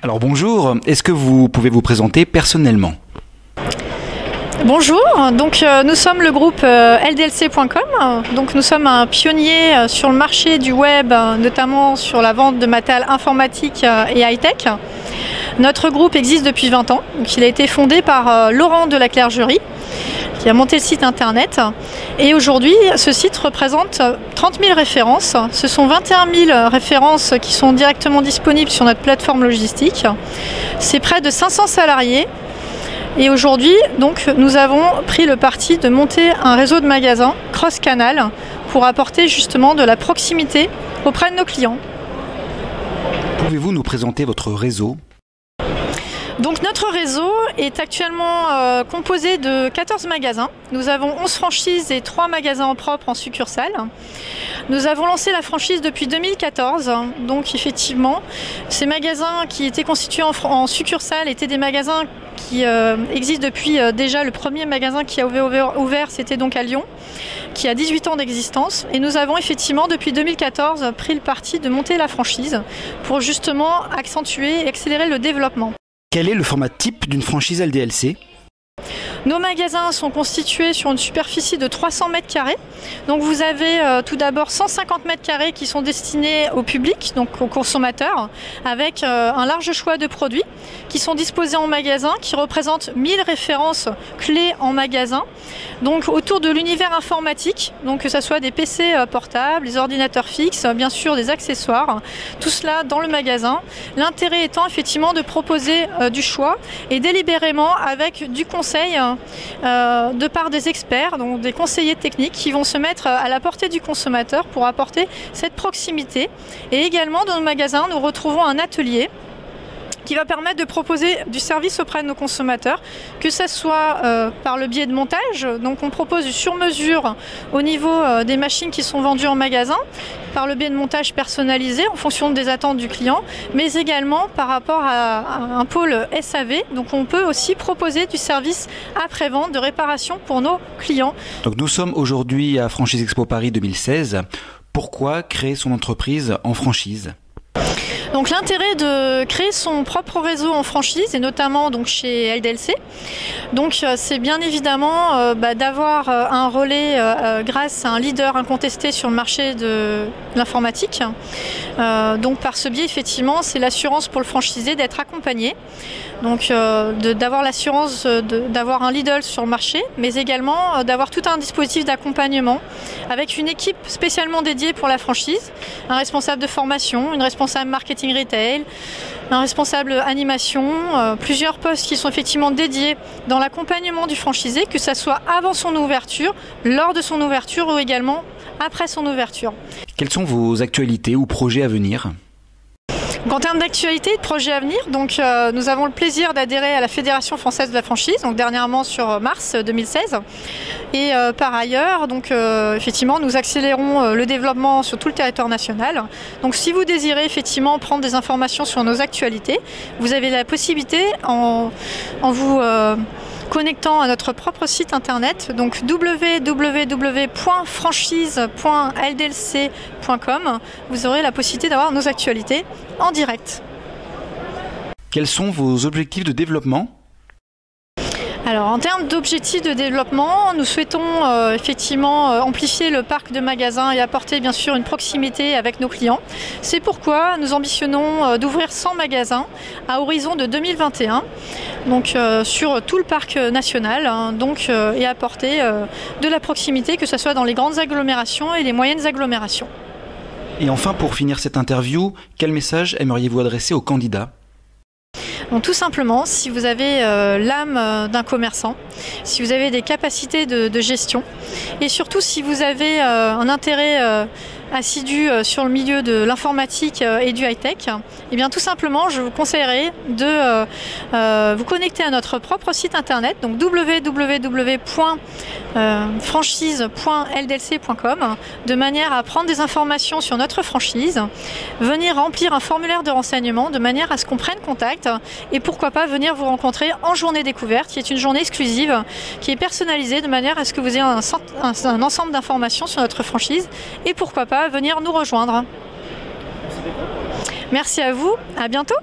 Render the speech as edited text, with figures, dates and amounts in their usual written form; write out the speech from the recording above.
Alors bonjour, est-ce que vous pouvez vous présenter personnellement ? Bonjour, donc nous sommes le groupe ldlc.com. Donc nous sommes un pionnier sur le marché du web, notamment sur la vente de matériel informatique et high-tech. Notre groupe existe depuis 20 ans. Donc, il a été fondé par Laurent de la Clergerie, qui a monté le site internet. Et aujourd'hui, ce site représente 30 000 références. Ce sont 21 000 références qui sont directement disponibles sur notre plateforme logistique. C'est près de 500 salariés. Et aujourd'hui, donc, nous avons pris le parti de monter un réseau de magasins cross-canal pour apporter justement de la proximité auprès de nos clients. Pouvez-vous nous présenter votre réseau ? Donc notre réseau est actuellement composé de 14 magasins. Nous avons 11 franchises et 3 magasins en propre en succursale. Nous avons lancé la franchise depuis 2014. Donc effectivement, ces magasins qui étaient constitués en succursale étaient des magasins qui existent depuis déjà. Le premier magasin qui a ouvert, c'était donc à Lyon, qui a 18 ans d'existence. Et nous avons effectivement depuis 2014 pris le parti de monter la franchise pour justement accentuer et accélérer le développement. Quel est le format type d'une franchise LDLC ? Nos magasins sont constitués sur une superficie de 300 m². Donc vous avez tout d'abord 150 m² qui sont destinés au public, donc aux consommateurs, avec un large choix de produits qui sont disposés en magasin, qui représentent 1000 références clés en magasin. Donc autour de l'univers informatique, donc que ce soit des PC portables, des ordinateurs fixes, bien sûr des accessoires, tout cela dans le magasin. L'intérêt étant effectivement de proposer du choix et délibérément avec du conseil de part des experts, donc des conseillers techniques qui vont se mettre à la portée du consommateur pour apporter cette proximité. Et également dans nos magasins, nous retrouvons un atelier qui va permettre de proposer du service auprès de nos consommateurs, que ce soit par le biais de montage. Donc on propose du sur-mesure au niveau des machines qui sont vendues en magasin, par le biais de montage personnalisé en fonction des attentes du client, mais également par rapport à un pôle SAV. Donc on peut aussi proposer du service après-vente de réparation pour nos clients. Donc nous sommes aujourd'hui à Franchise Expo Paris 2016. Pourquoi créer son entreprise en franchise ? Donc l'intérêt de créer son propre réseau en franchise, et notamment donc chez LDLC, donc c'est bien évidemment d'avoir un relais grâce à un leader incontesté sur le marché de l'informatique. Donc par ce biais, effectivement, c'est l'assurance pour le franchisé d'être accompagné, donc d'avoir l'assurance d'avoir un leader sur le marché, mais également d'avoir tout un dispositif d'accompagnement avec une équipe spécialement dédiée pour la franchise, un responsable de formation, une responsable marketing retail, un responsable animation, plusieurs postes qui sont effectivement dédiés dans l'accompagnement du franchisé, que ce soit avant son ouverture, lors de son ouverture ou également après son ouverture. Quelles sont vos actualités ou projets à venir ? En termes d'actualité et de projets à venir, donc, nous avons le plaisir d'adhérer à la Fédération française de la franchise, donc dernièrement sur mars 2016. Et par ailleurs, donc, effectivement, nous accélérons le développement sur tout le territoire national. Donc si vous désirez effectivement prendre des informations sur nos actualités, vous avez la possibilité en vous connectant à notre propre site internet, donc www.franchise.ldlc.com, vous aurez la possibilité d'avoir nos actualités en direct. Quels sont vos objectifs de développement ? Alors en termes d'objectifs de développement, nous souhaitons effectivement amplifier le parc de magasins et apporter bien sûr une proximité avec nos clients. C'est pourquoi nous ambitionnons d'ouvrir 100 magasins à horizon de 2021, donc sur tout le parc national, hein, donc, et apporter de la proximité, que ce soit dans les grandes agglomérations et les moyennes agglomérations. Et enfin, pour finir cette interview, quel message aimeriez-vous adresser aux candidats ? Donc, tout simplement, si vous avez l'âme d'un commerçant, si vous avez des capacités de gestion et surtout si vous avez un intérêt assidu sur le milieu de l'informatique et du high-tech, et bien tout simplement je vous conseillerais de vous connecter à notre propre site internet, donc www.franchise.ldlc.com, de manière à prendre des informations sur notre franchise, venir remplir un formulaire de renseignement de manière à ce qu'on prenne contact et pourquoi pas venir vous rencontrer en journée découverte, qui est une journée exclusive, qui est personnalisée de manière à ce que vous ayez un ensemble d'informations sur notre franchise et pourquoi pas venir nous rejoindre. Merci à vous, à bientôt.